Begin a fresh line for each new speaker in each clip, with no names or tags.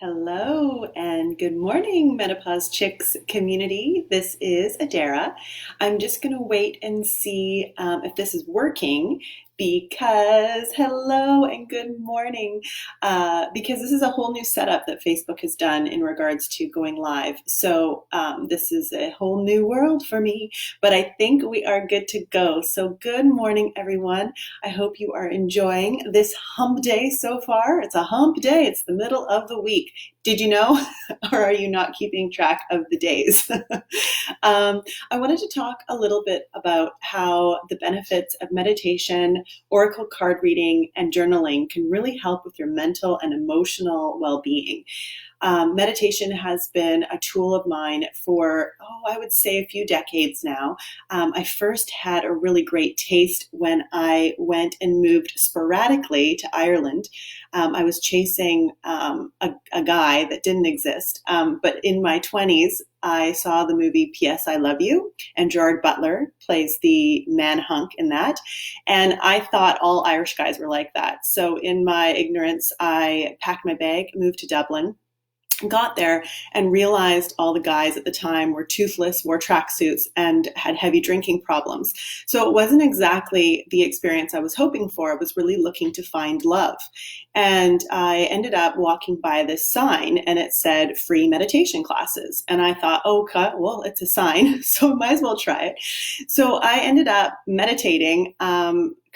Hello and good morning, Menopause Chicks community. This is Adera. I'm just going to wait and see if this is working because hello and good morning. Because this is a whole new setup that Facebook has done in regards to going live. So this is a whole new world for me, but I think we are good to go. So good morning, everyone. I hope you are enjoying this hump day so far. It's a hump day. It's the middle of the week. Did you know? Or are you not keeping track of the days? I wanted to talk a little bit about how the benefits of meditation, oracle card reading, and journaling can really help with your mental and emotional well-being. Meditation has been a tool of mine for, I would say a few decades now. I first had a really great taste when I went and moved sporadically to Ireland. I was chasing a guy that didn't exist, but in my 20s, I saw the movie P.S. I Love You, and Gerard Butler plays the man hunk in that. And I thought all Irish guys were like that. So in my ignorance, I packed my bag, moved to Dublin, got there and realized all the guys at the time were toothless, wore tracksuits, and had heavy drinking problems. So it wasn't exactly the experience I was hoping for. I was really looking to find love. And I ended up walking by this sign and it said free meditation classes. And I thought, okay, well, it's a sign, so I might as well try it. So I ended up meditating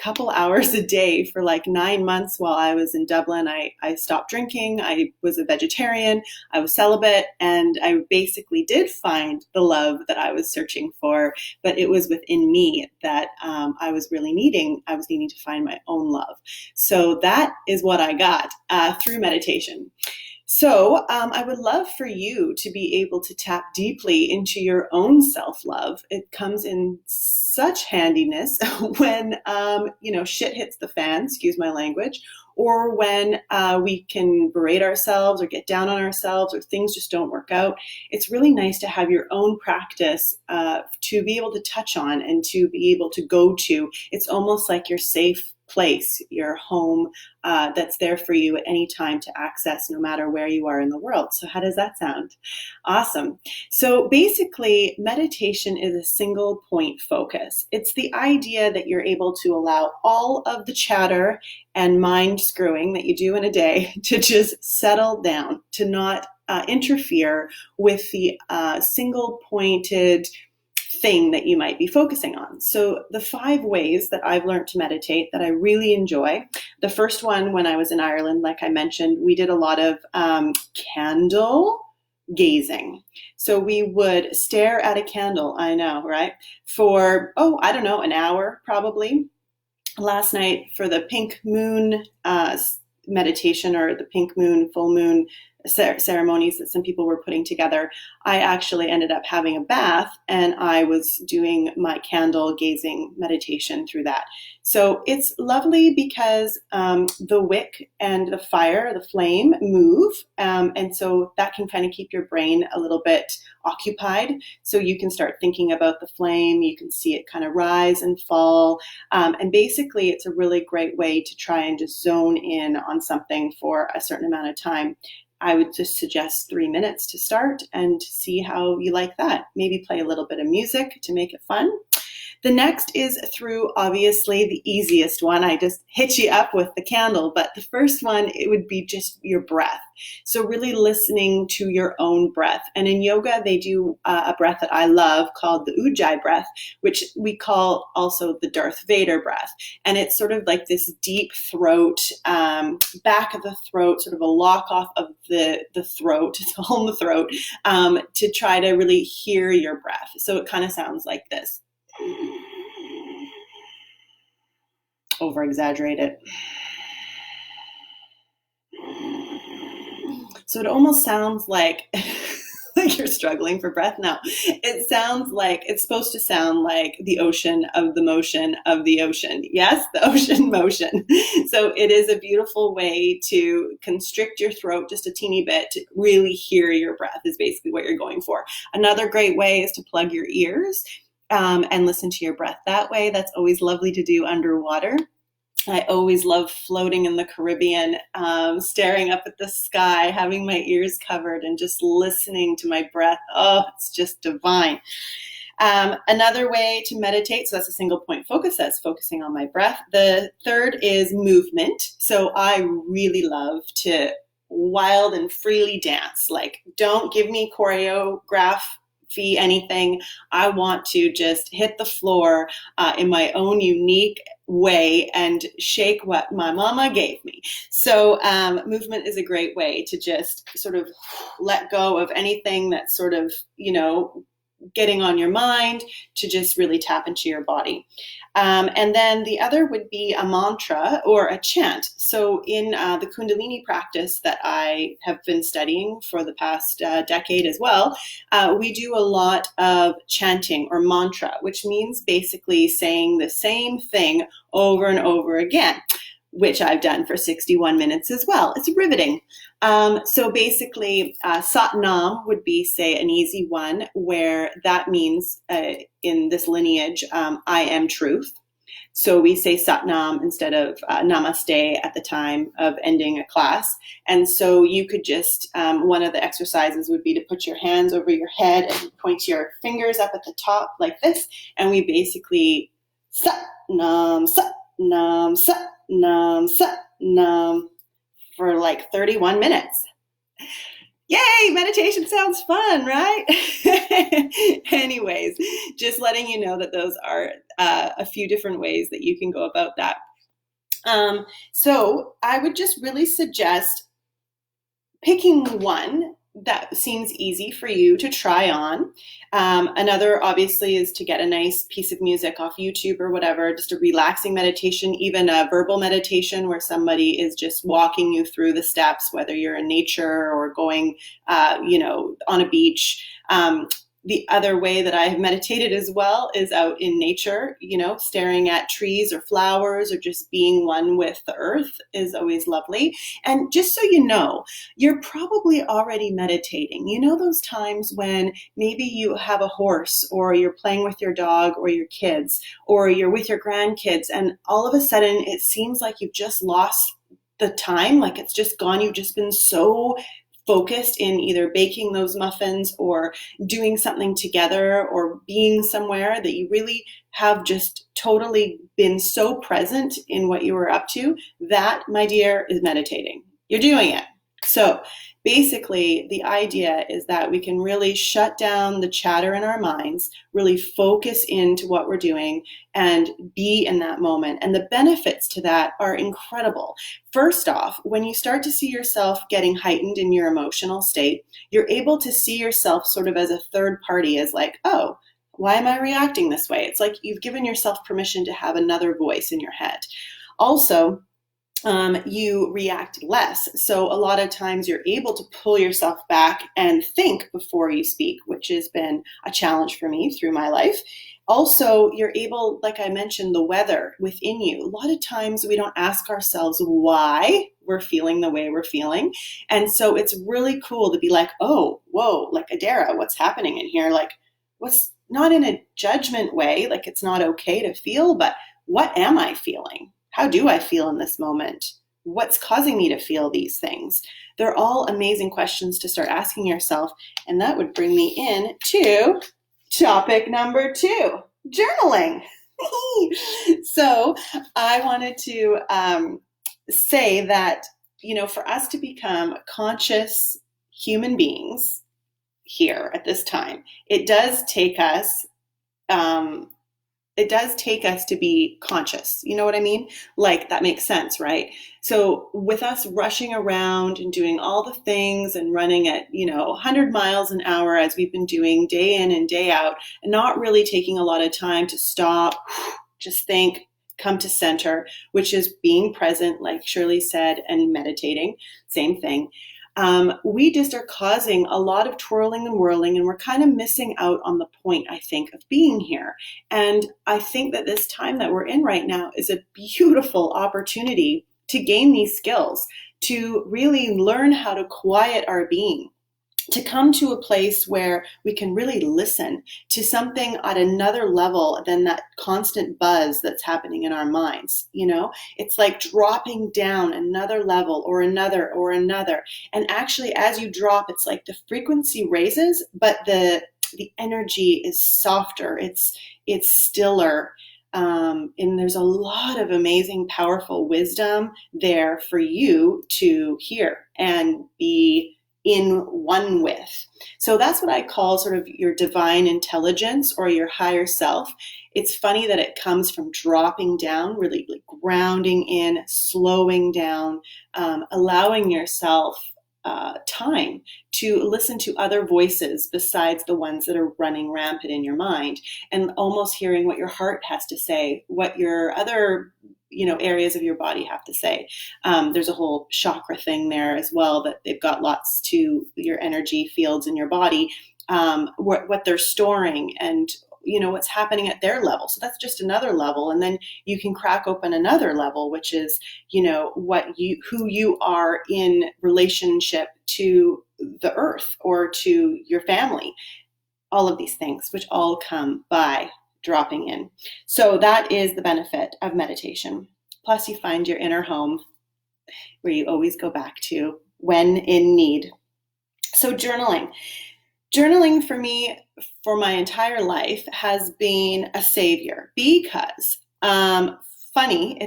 couple hours a day for like 9 months while I was in Dublin. I stopped drinking. I was a vegetarian. I was celibate, and I basically did find the love that I was searching for, but it was within me that I was really needing. I was needing to find my own love. So that is what I got through meditation. So I would love for you to be able to tap deeply into your own self-love. It comes in such handiness when, shit hits the fan, excuse my language, or when we can berate ourselves or get down on ourselves or things just don't work out. It's really nice to have your own practice to be able to touch on and to be able to go to. It's almost like your safe place, your home that's there for you at any time to access no matter where you are in the world. So how does that sound? Awesome. So basically, meditation is a single point focus. It's the idea that you're able to allow all of the chatter and mind screwing that you do in a day to just settle down, to not interfere with the single pointed thing that you might be focusing on. So the 5 ways that I've learned to meditate that I really enjoy. The first one, when I was in Ireland, like I mentioned, we did a lot of candle gazing. So we would stare at a candle, I know, right? For, an hour probably. Last night for the pink moon meditation, or the pink moon, full moon ceremonies that some people were putting together, I actually ended up having a bath and I was doing my candle gazing meditation through that. So it's lovely because the wick and the fire, the flame move. And so that can kind of keep your brain a little bit occupied. So you can start thinking about the flame. You can see it kind of rise and fall. And basically it's a really great way to try and just zone in on something for a certain amount of time. I would just suggest 3 minutes to start and see how you like that. Maybe play a little bit of music to make it fun. The next is through, obviously, the easiest one. I just hit you up with the candle, but the first one, it would be just your breath. So really listening to your own breath. And in yoga, they do a breath that I love called the Ujjayi breath, which we call also the Darth Vader breath. And it's sort of like this deep throat, back of the throat, sort of a lock off of the throat, it's all in the throat, to try to really hear your breath. So it kind of sounds like this. Over exaggerate it. So it almost sounds like like you're struggling for breath now. It sounds like, it's supposed to sound like the ocean of the motion of the ocean. Yes, the ocean motion. So it is a beautiful way to constrict your throat just a teeny bit to really hear your breath is basically what you're going for. Another great way is to plug your ears and listen to your breath that way. That's always lovely to do underwater. I always love floating in the Caribbean, staring up at the sky, having my ears covered, and just listening to my breath. Oh, it's just divine. Another way to meditate, so that's a single point focus, that's focusing on my breath. The third is movement. So I really love to wild and freely dance. Like, don't give me choreography, anything. I want to just hit the floor in my own unique way and shake what my mama gave me. So movement is a great way to just sort of let go of anything that's sort of, getting on your mind, to just really tap into your body. And then the other would be a mantra or a chant. So in the Kundalini practice that I have been studying for the past decade as well, we do a lot of chanting or mantra, which means basically saying the same thing over and over again, which I've done for 61 minutes as well. It's riveting. So basically, Sat Nam would be, say, an easy one, where that means, in this lineage, I am truth. So we say Sat Nam instead of Namaste at the time of ending a class. And so you could just, one of the exercises would be to put your hands over your head and point your fingers up at the top like this. And we basically Sat Nam, Sat Nam, Sat Nam, Sat Nam for like 31 minutes. Yay, meditation sounds fun, right? Anyways, just letting you know that those are a few different ways that you can go about that. So I would just really suggest picking one that seems easy for you to try on. Another, obviously, is to get a nice piece of music off YouTube or whatever, just a relaxing meditation, even a verbal meditation where somebody is just walking you through the steps, whether you're in nature or going, on a beach. The other way that I have meditated as well is out in nature, staring at trees or flowers or just being one with the earth is always lovely. And just so you know, you're probably already meditating. Those times when maybe you have a horse or you're playing with your dog or your kids or you're with your grandkids and all of a sudden it seems like you've just lost the time, like it's just gone. You've just been so focused in either baking those muffins or doing something together or being somewhere that you really have just totally been so present in what you were up to. That, my dear, is meditating. You're doing it. So basically, the idea is that we can really shut down the chatter in our minds, really focus into what we're doing and be in that moment. And the benefits to that are incredible. First off, when you start to see yourself getting heightened in your emotional state, you're able to see yourself sort of as a third party, as like, oh, why am I reacting this way? It's like you've given yourself permission to have another voice in your head. Also, you react less. So a lot of times you're able to pull yourself back and think before you speak, which has been a challenge for me through my life. Also, you're able, like I mentioned, the weather within you. A lot of times we don't ask ourselves why we're feeling the way we're feeling. And so it's really cool to be like, oh, whoa, like Adera, what's happening in here? Like, what's not in a judgment way, like it's not okay to feel, but what am I feeling? How do I feel in this moment? What's causing me to feel these things? They're all amazing questions to start asking yourself. And that would bring me in to topic number 2, journaling. So I wanted to say that, for us to become conscious human beings here at this time, it does take us to be conscious. You know what I mean? Like, that makes sense, right? So with us rushing around and doing all the things and running at, 100 miles an hour as we've been doing day in and day out, and not really taking a lot of time to stop, just think, come to center, which is being present, like Shirley said, and meditating, same thing. We just are causing a lot of twirling and whirling, and we're kind of missing out on the point, I think, of being here. And I think that this time that we're in right now is a beautiful opportunity to gain these skills, to really learn how to quiet our being. to come to a place where we can really listen to something at another level than that constant buzz that's happening in our minds. It's like dropping down another level or another or another. And actually, as you drop, it's like the frequency raises, but the energy is softer. It's stiller. And there's a lot of amazing, powerful wisdom there for you to hear and be in one with. So that's what I call sort of your divine intelligence or your higher self. It's funny that it comes from dropping down, really like grounding in, slowing down, allowing yourself time to listen to other voices besides the ones that are running rampant in your mind, and almost hearing what your heart has to say, what your other areas of your body have to say. There's a whole chakra thing there as well, that they've got lots to your energy fields in your body, what they're storing, and what's happening at their level. So that's just another level. And then you can crack open another level, which is, who you are in relationship to the earth or to your family. All of these things, which all come by dropping in. So that is the benefit of meditation. Plus you find your inner home where you always go back to when in need. So journaling. Journaling for me, for my entire life, has been a savior because, funny,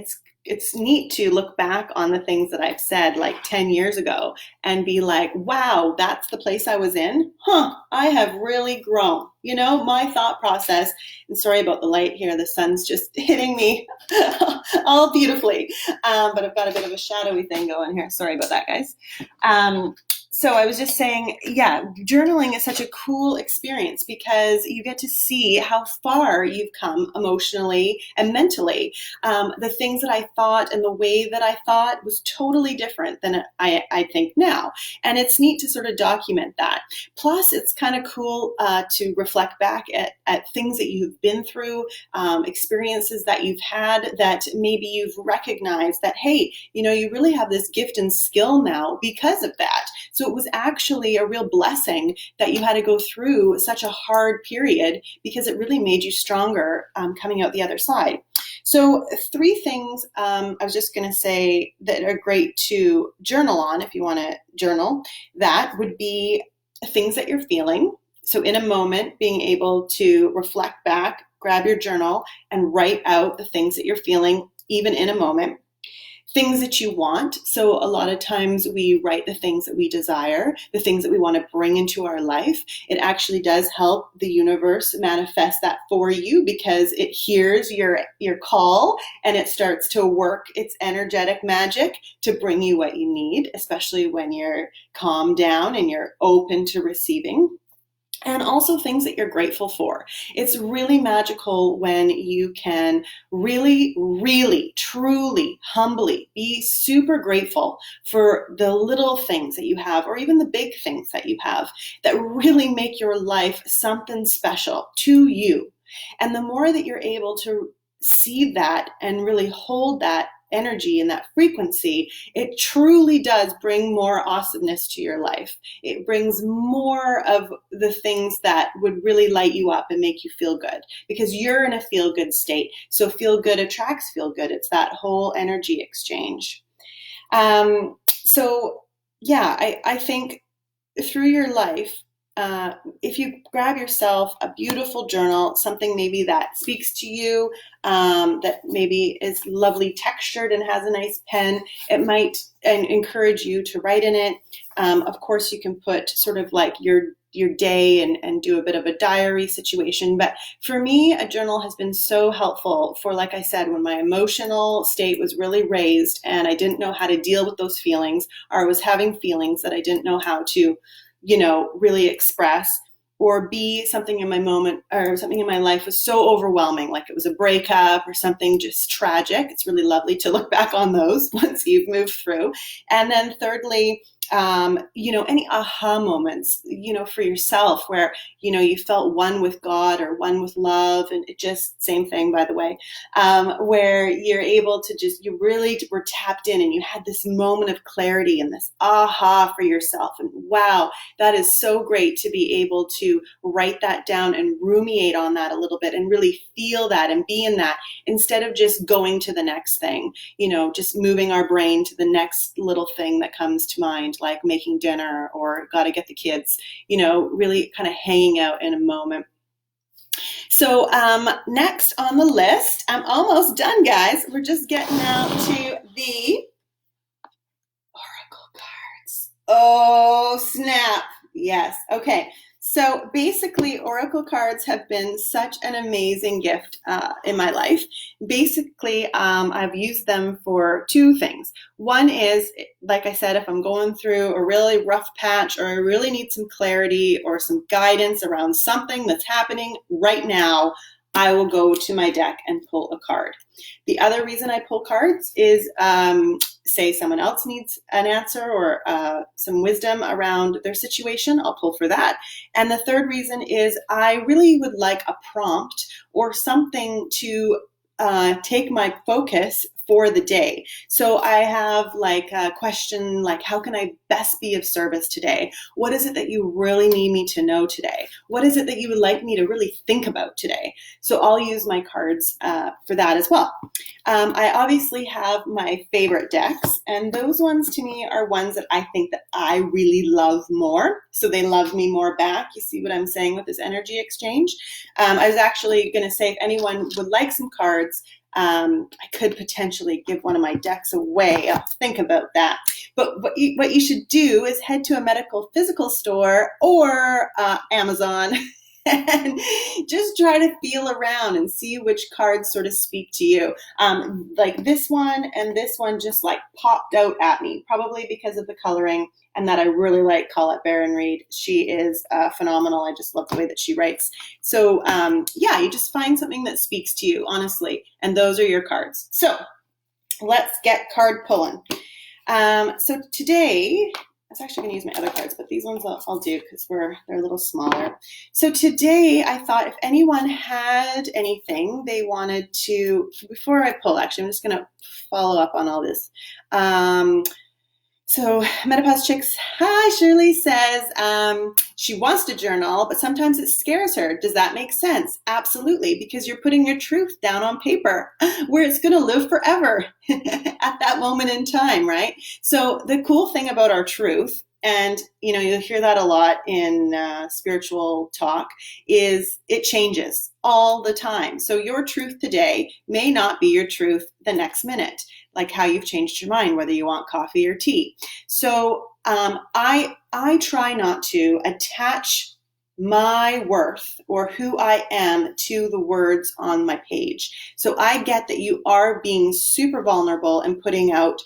it's neat to look back on the things that I've said like 10 years ago and be like, wow, that's the place I was in? I have really grown. My thought process, and sorry about the light here, the sun's just hitting me all beautifully, but I've got a bit of a shadowy thing going here. Sorry about that, guys. So I was just saying, yeah, journaling is such a cool experience because you get to see how far you've come emotionally and mentally. The things that I thought and the way that I thought was totally different than I think now. And it's neat to sort of document that. Plus, it's kind of cool to reflect back at things that you've been through, experiences that you've had that maybe you've recognized that, hey, you really have this gift and skill now because of that. So it was actually a real blessing that you had to go through such a hard period because it really made you stronger coming out the other side. So 3 things I was just going to say that are great to journal on if you want to journal. That would be things that you're feeling. So in a moment, being able to reflect back, grab your journal, and write out the things that you're feeling, even in a moment. Things that you want. So a lot of times we write the things that we desire, the things that we want to bring into our life. It actually does help the universe manifest that for you because it hears your call and it starts to work its energetic magic to bring you what you need, especially when you're calmed down and you're open to receiving. And also things that you're grateful for. It's really magical when you can really, really, truly, humbly be super grateful for the little things that you have, or even the big things that you have, that really make your life something special to you. And the more that you're able to see that and really hold that energy and that frequency, it truly does bring more awesomeness to your life. It brings more of the things that would really light you up and make you feel good because you're in a feel good state. So feel good attracts feel good. It's that whole energy exchange. So yeah, I think through your life, if you grab yourself a beautiful journal, something maybe that speaks to you, that maybe is lovely textured and has a nice pen, it might encourage you to write in it. Of course, you can put sort of like your day and do a bit of a diary situation. But for me, a journal has been so helpful for, like I said, when my emotional state was really raised and I didn't know how to deal with those feelings, or I was having feelings that I didn't know how to really express, or be something in my moment or something in my life was so overwhelming, like it was a breakup or something just tragic. It's really lovely to look back on those once you've moved through. And then thirdly, any aha moments, for yourself where, you felt one with God or one with love, and it just, same thing, by the way, where you're able to just, you really were tapped in and you had this moment of clarity and this aha for yourself. And wow, that is so great to be able to write that down and ruminate on that a little bit and really feel that and be in that instead of just going to the next thing, just moving our brain to the next little thing that comes to mind, like making dinner or got to get the kids, really kind of hanging out in a moment. So next on the list, I'm almost done, guys. We're just getting out to the oracle cards. Oh, snap. Yes. Okay. So basically, oracle cards have been such an amazing gift in my life. Basically, I've used them for two things. One is, like I said, if I'm going through a really rough patch or I really need some clarity or some guidance around something that's happening right now, I will go to my deck and pull a card. The other reason I pull cards is, say someone else needs an answer or some wisdom around their situation, I'll pull for that. And the third reason is I really would like a prompt or something to take my focus for the day. So I have like a question like, how can I best be of service today? What is it that you really need me to know today? What is it that you would like me to really think about today? So I'll use my cards for that as well. I obviously have my favorite decks, and those ones to me are ones that I think that I really love more. So they love me more back. You see what I'm saying with this energy exchange? I was actually going to say if anyone would like some cards, I could potentially give one of my decks away. I'll think about that. But what you should do is head to a medical physical store or Amazon and just try to feel around and see which cards sort of speak to you. Like this one and this one just like popped out at me, probably because of the coloring and that I really like Colette Baron Reid. She is phenomenal. I just love the way that she writes. So yeah, you just find something that speaks to you, honestly, and those are your cards. So let's get card pulling. So today, I was actually going to use my other cards, but these ones I'll do because they're a little smaller. So today I thought if anyone had anything they wanted to, before I pull, actually, I'm just going to follow up on all this. So Menopause Chicks, hi, Shirley says she wants to journal, but sometimes it scares her. Does that make sense? Absolutely, because you're putting your truth down on paper where it's going to live forever at that moment in time, right? So the cool thing about our truth, and you'll hear that a lot in spiritual talk, is it changes all the time. So your truth today may not be your truth the next minute, like how you've changed your mind, whether you want coffee or tea. So I try not to attach my worth or who I am to the words on my page. So I get that you are being super vulnerable and putting out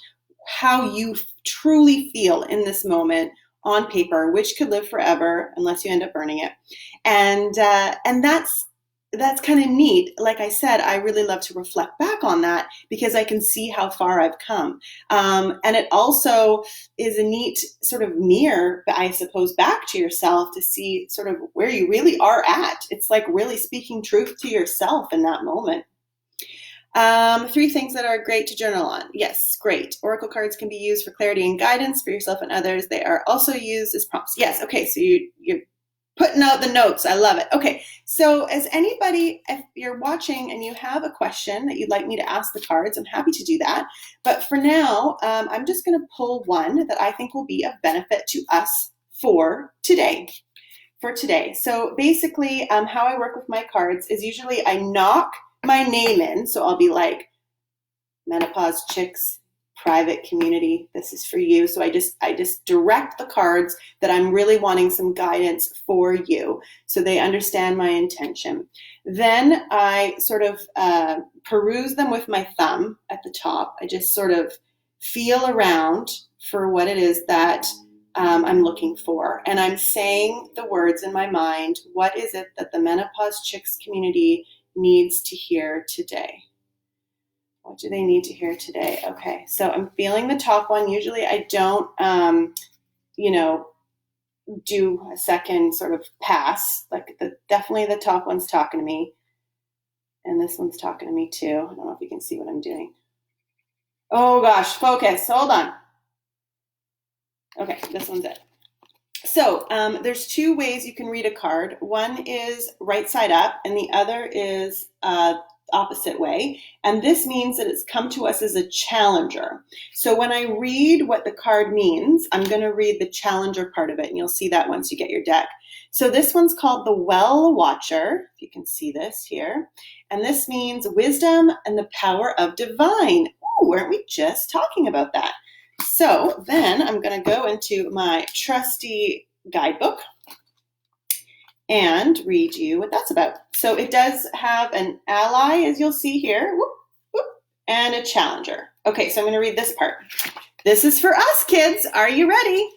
how you truly feel in this moment on paper, which could live forever unless you end up burning it. And that's kind of neat. Like I said, I really love to reflect back on that because I can see how far I've come. And it also is a neat sort of mirror, I suppose, back to yourself to see sort of where you really are at. It's like really speaking truth to yourself in that moment. 3 things that are great to journal on. Yes, great. Oracle cards can be used for clarity and guidance for yourself and others. They are also used as prompts. Yes, okay, so you're putting out the notes. I love it. Okay, so as anybody, if you're watching and you have a question that you'd like me to ask the cards, I'm happy to do that. But for now, I'm just going to pull one that I think will be of benefit to us for today. So basically, how I work with my cards is usually I knock my name in. So I'll be like, Menopause Chicks, private community, this is for you. So I just direct the cards that I'm really wanting some guidance for you so they understand my intention. Then I sort of peruse them with my thumb at the top. I just sort of feel around for what it is that I'm looking for. And I'm saying the words in my mind. What is it that the Menopause Chicks community needs to hear today? What do they need to hear today? Okay, so I'm feeling the top one. Usually I don't do a second sort of pass. Like definitely the top one's talking to me, and this one's talking to me too. I don't know if you can see what I'm doing. Oh gosh, focus. Hold on. Okay, this one's it. So there's two ways you can read a card. One is right side up, and the other is opposite way. And this means that it's come to us as a challenger. So when I read what the card means, I'm going to read the challenger part of it, and you'll see that once you get your deck. So this one's called the Well Watcher, if you can see this here. And this means wisdom and the power of divine. Ooh, weren't we just talking about that? So then I'm going to go into my trusty guidebook and read you what that's about. So it does have an ally, as you'll see here, whoop, whoop, and a challenger. Okay, so I'm going to read this part. This is for us, kids. Are you ready?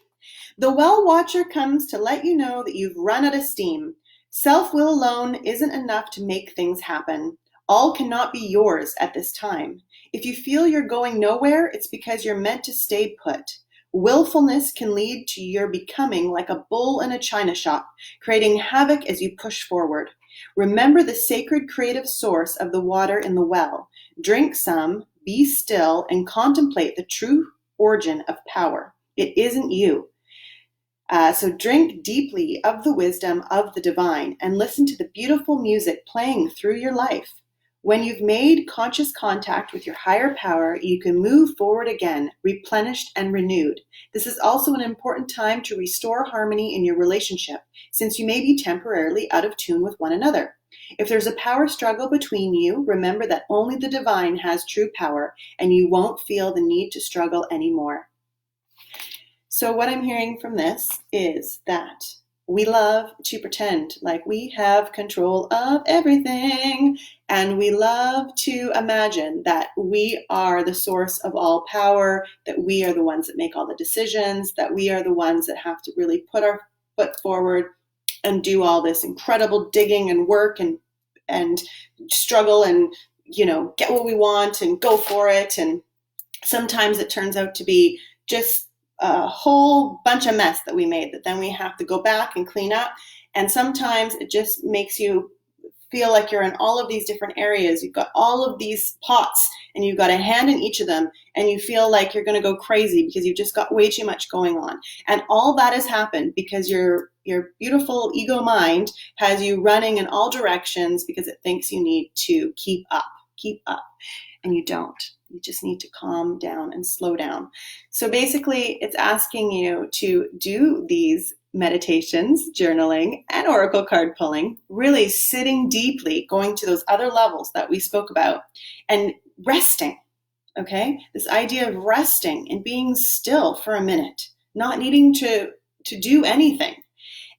The Well Watcher comes to let you know that you've run out of steam. Self-will alone isn't enough to make things happen. All cannot be yours at this time. If you feel you're going nowhere, it's because you're meant to stay put. Willfulness can lead to your becoming like a bull in a china shop, creating havoc as you push forward. Remember the sacred creative source of the water in the well. Drink some, be still, and contemplate the true origin of power. It isn't you. So drink deeply of the wisdom of the divine and listen to the beautiful music playing through your life. When you've made conscious contact with your higher power, you can move forward again, replenished and renewed. This is also an important time to restore harmony in your relationship, since you may be temporarily out of tune with one another. If there's a power struggle between you, remember that only the divine has true power, and you won't feel the need to struggle anymore. So what I'm hearing from this is that we love to pretend like we have control of everything, and we love to imagine that we are the source of all power, that we are the ones that make all the decisions, that we are the ones that have to really put our foot forward and do all this incredible digging and work and struggle and, get what we want and go for it. And sometimes it turns out to be just a whole bunch of mess that we made that then we have to go back and clean up. And sometimes it just makes you feel like you're in all of these different areas. You've got all of these pots and you've got a hand in each of them, and you feel like you're going to go crazy because you've just got way too much going on. And all that has happened because your beautiful ego mind has you running in all directions because it thinks you need to keep up, and you don't. You just need to calm down and slow down. So basically, it's asking you to do these meditations, journaling, and oracle card pulling, really sitting deeply, going to those other levels that we spoke about, and resting, okay? This idea of resting and being still for a minute, not needing to do anything.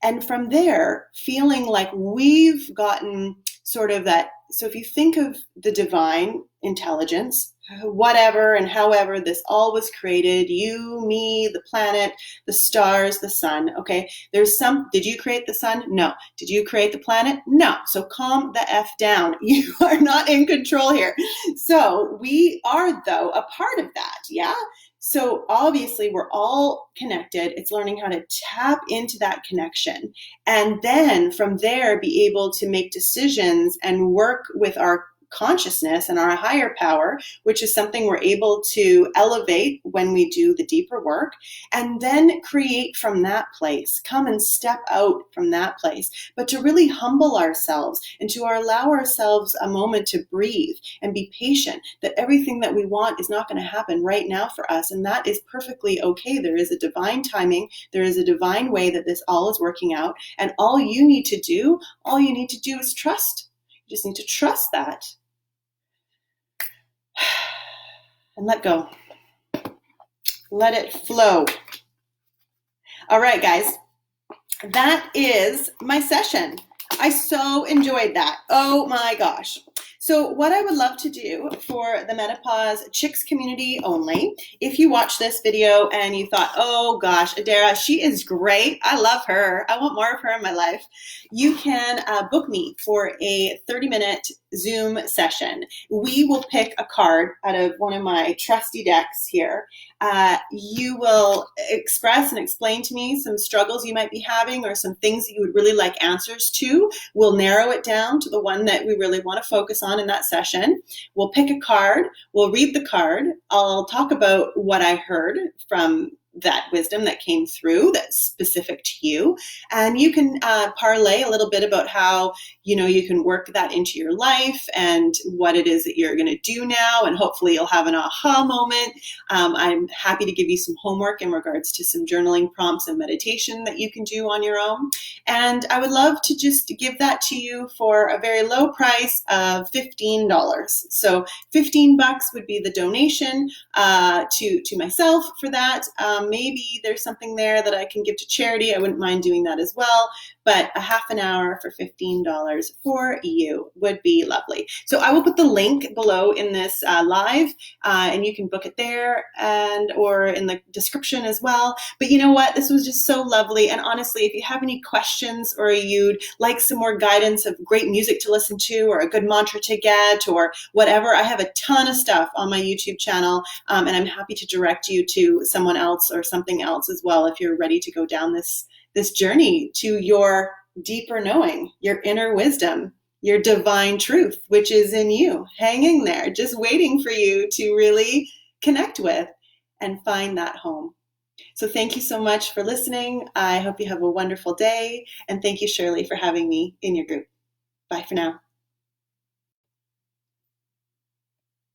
And from there, feeling like we've gotten sort of that. So if you think of the divine intelligence, whatever and however this all was created, you, me, the planet, the stars, the sun, okay? Did you create the sun? No. Did you create the planet? No. So calm the F down. You are not in control here. So we are, though, a part of that, yeah? So obviously we're all connected. It's learning how to tap into that connection, and then from there be able to make decisions and work with our consciousness and our higher power, which is something we're able to elevate when we do the deeper work, and then create from that place, come and step out from that place, but to really humble ourselves and to allow ourselves a moment to breathe and be patient, that everything that we want is not going to happen right now for us, and that is perfectly okay. There is a divine timing, there is a divine way that this all is working out, and all you need to do is trust. You just need to trust that. And let go. Let it flow. All right, guys. That is my session. I so enjoyed that. Oh my gosh. So, what I would love to do for the Menopause Chicks community only, if you watch this video and you thought, oh gosh, Adera, she is great. I love her. I want more of her in my life. You can book me for a 30-minute Zoom session. We will pick a card out of one of my trusty decks here. You will express and explain to me some struggles you might be having or some things that you would really like answers to. We'll narrow it down to the one that we really want to focus on in that session. We'll pick a card. We'll read the card. I'll talk about what I heard from that wisdom that came through that's specific to you. And you can parlay a little bit about how, you can work that into your life and what it is that you're going to do now. And hopefully you'll have an aha moment. I'm happy to give you some homework in regards to some journaling prompts and meditation that you can do on your own. And I would love to just give that to you for a very low price of $15. So $15 would be the donation to myself for that. Maybe there's something there that I can give to charity. I wouldn't mind doing that as well. But a half an hour for $15 for you would be lovely. So I will put the link below in this live, and you can book it there or in the description as well. But you know what? This was just so lovely. And honestly, if you have any questions or you'd like some more guidance of great music to listen to or a good mantra to get or whatever, I have a ton of stuff on my YouTube channel, and I'm happy to direct you to someone else or something else as well if you're ready to go down this journey to your deeper knowing, your inner wisdom, your divine truth, which is in you, hanging there, just waiting for you to really connect with and find that home. So thank you so much for listening. I hope you have a wonderful day. And thank you, Shirley, for having me in your group. Bye for now.